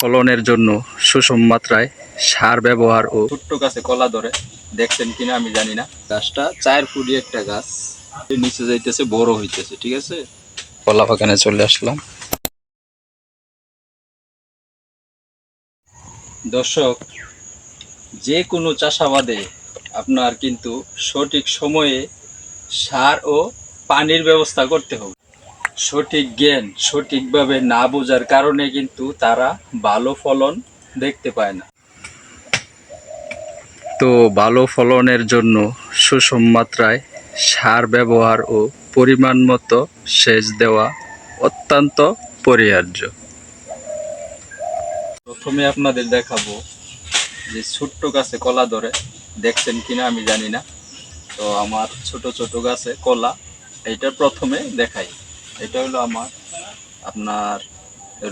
ফলনের জন্য সুষম মাত্রায় সার ব্যবহার ও ছোট্ট গাছে কলা ধরে দেখছেন কিনা আমি জানি না। গাছটা 4 ফুটি একটা গাছ, নিচে যাইতেছে, বড় হইতেছে। ঠিক আছে, কলা বাগানে চলে আসলাম। দর্শক, যে কোনো চাষাবাদে আপনার কিন্তু সঠিক সময়ে সার ও পানির ব্যবস্থা করতে হবে। সঠিক জ্ঞান সঠিকভাবে না বোঝার কারণে কিন্তু তারা ভালো ফলন দেখতে পায় না। তো ভালো ফলনের জন্য সুষম মাত্রায় সার ব্যবহার ও পরিমাণ মতো সেচ দেওয়া অত্যন্ত পরিহার্য। প্রথমে আপনাদের দেখাবো যে ছোট্ট গাছে কলা ধরে দেখছেন কিনা আমি জানি না। তো আমার ছোট ছোট গাছে কলা, এইটা প্রথমে দেখাই। এটা হলো আমার আপনার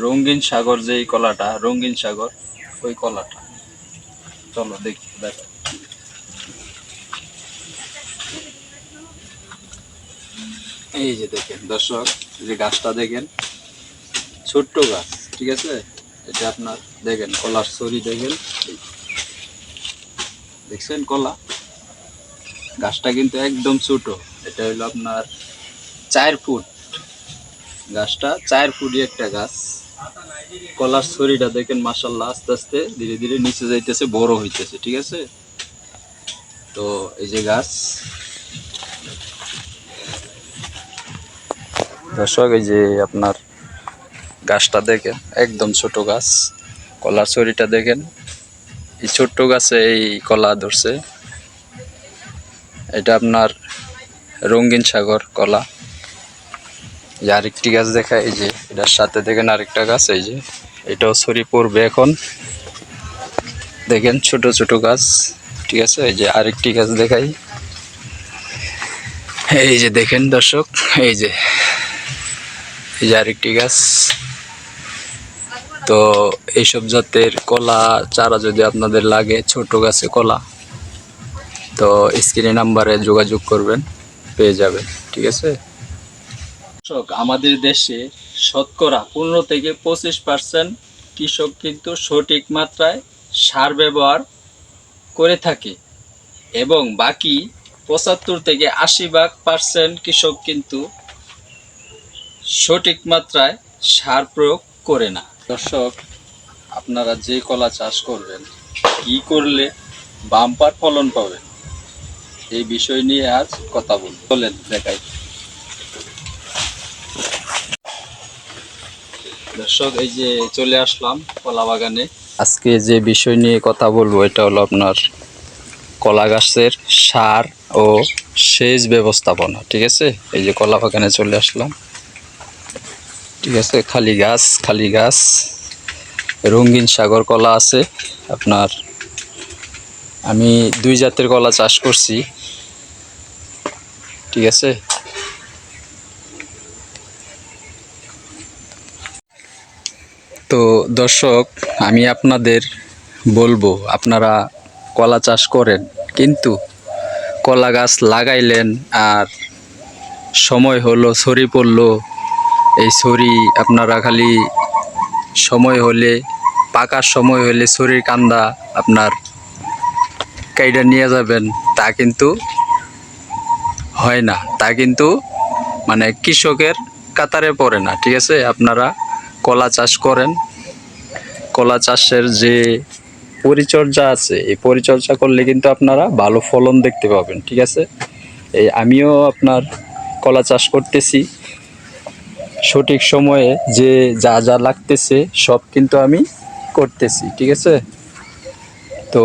রঙিন সাগর, যেই কলাটা রঙিন সাগর, ওই কলাটা। চলো দেখি, দেখো। এই যে দেখেন দর্শক, যে গাছটা দেখেন, ছোট্ট গাছ। ঠিক আছে, এটা আপনার দেখেন কলার ছড়ি দেখেন, দেখছেন কলা। গাছটা কিন্তু একদম ছোট। এটা হলো আপনার 4 ফুট, গাছটা 4 ফুটই একটা গাছ। কলার ছড়িটা দেখেন, মাশাআল্লাহ, আস্তে আস্তে ধীরে ধীরে নিচে যাইতেছে, বড় হইতেছে। ঠিক আছে, তো এই যে গাছ দর্শক, এই যে আপনার গাছটা দেখেন, একদম ছোট গাছ। কলার ছড়িটা দেখেন, এই ছোট্ট গাছে এই কলা ধরছে। এটা আপনার রঙিন সাগর কলা। যে আরেকটি গাছ দেখায়, এই যে এটার সাথে দেখেন আরেকটা গাছ, এই যে এটাও ছড়ি পড়বে এখন। দেখেন ছোট ছোট গাছ। ঠিক আছে, এই যে আরেকটি গাছ দেখাই, এই যে দেখেন দর্শক, এই যে আরেকটি গাছ। তো এইসব জাতের কলা চারা যদি আপনাদের লাগে, ছোট গাছে কলা, তো স্ক্রিনে নাম্বারে যোগাযোগ করবেন, পেয়ে যাবেন। ঠিক আছে, আমাদের দেশে শতকরা 15 থেকে 25% কৃষক কিন্তু সঠিক মাত্রায় সার ব্যবহার করে থাকে, এবং বাকি 75 থেকে 80% কৃষক কিন্তু সঠিক মাত্রায় সার প্রয়োগ করে না। দর্শক, আপনারা যে কলা চাষ করবেন, কি করলে বাম্পার ফলন পাবেন, এই বিষয় নিয়ে আজ কথা বলেন দেখাই। দর্শক, এই যে চলে আসলাম কলা বাগানে। আজকে যে বিষয় নিয়ে কথা বলবো, এটা হলো আপনার কলা গাছের সার ও সেচ ব্যবস্থাপনা। ঠিক আছে, এই যে কলা বাগানে চলে আসলাম। ঠিক আছে, খালি গাছ, খালি গাছ। রঙিন সাগর কলা আছে আপনার। আমি 2 জাতের কলা চাষ করছি। ঠিক আছে, তো দর্শক, আমি আপনাদের বলবো, আপনারা কলা চাষ করেন, কিন্তু কলা গাছ লাগাইলেন আর সময় হলো, ছড়ি পড়লো, এই ছড়ি আপনারা খালি সময় হলে, পাকার সময় হলে ছড়ির কান্দা আপনার কাইডা নিয়ে যাবেন, তা কিন্তু হয় না। তা কিন্তু মানে কৃষকের কাতারে পড়ে না। ঠিক আছে, আপনারা কলা চাষ করেন, কলা চাষের যে পরিচর্যা আছে, এই পরিচর্যা করলে কিন্তু আপনারা ভালো ফলন দেখতে পাবেন। ঠিক আছে, এই আমিও আপনার কলা চাষ করতেছি, সঠিক সময়ে যে যা যা লাগতেছে সব কিন্তু আমি করতেছি। ঠিক আছে, তো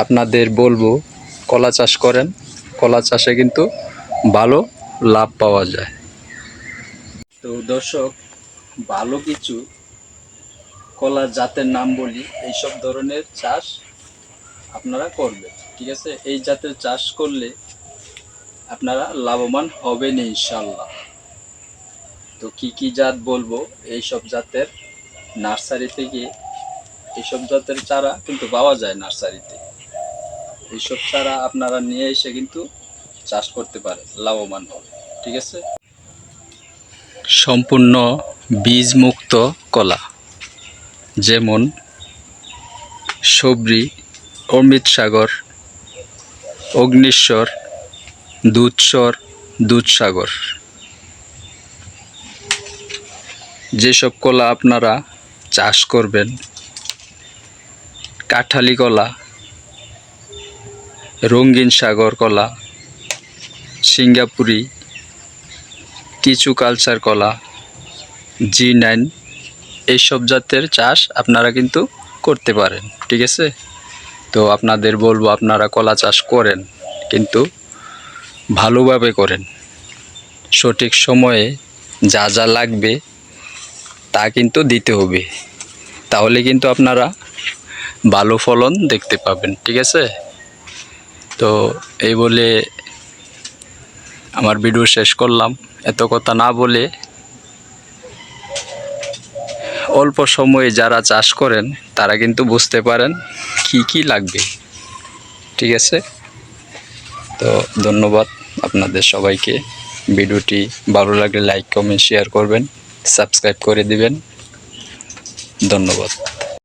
আপনাদের বলবো, কলা চাষ করেন, কলা চাষে কিন্তু ভালো লাভ পাওয়া যায়। তো দর্শক, ভালো কিছু কলার জাতের নাম বলি, এইসব ধরনের চাষ আপনারা করবেন। ঠিক আছে, এই জাতের চাষ করলে আপনারা লাভবান হবেন ইনশাল্লাহ। তো কি কি জাত বলবো, এইসব জাতের নার্সারি থেকে, এইসব জাতের চারা কিন্তু পাওয়া যায় নার্সারিতে। এইসব চারা আপনারা নিয়ে এসে কিন্তু চাষ করতে পারেন, লাভবান হবে। ঠিক আছে, সম্পূর্ণ বীজ মুক্ত যুক্ত কলা, যেমন সবরি, অমৃতসাগর, অগ্নিশ্বর, দুধসর, দুধসাগর। যেসব কলা আপনারা চাষ করবেন, কাঁঠালি কলা, রঙিন সাগর কলা, সিঙ্গাপুরি, টিচু কালচার কলা, G9, এইসব জাতের চাষ আপনারা কিন্তু করতে পারেন। ঠিক আছে, তো আপনাদের বলবো আপনারা কলা চাষ করেন, কিন্তু ভালোভাবে করেন। সঠিক সময়ে যা যা লাগবে তা কিন্তু দিতে হবে, তাহলে কিন্তু আপনারা ভালো ফলন দেখতে পাবেন। ঠিক আছে, তো এই বলে আমার ভিডিও শেষ করলাম। এত কথা না বলে, অল্প সময়ে যারা চাষ করেন তারা কিন্তু বুঝতে পারেন কি কি লাগবে। ঠিক আছে, তো ধন্যবাদ আপনাদের সবাইকে। ভিডিওটি ভালো লাগলে লাইক, কমেন্ট, শেয়ার করবেন, সাবস্ক্রাইব করে দিবেন। ধন্যবাদ।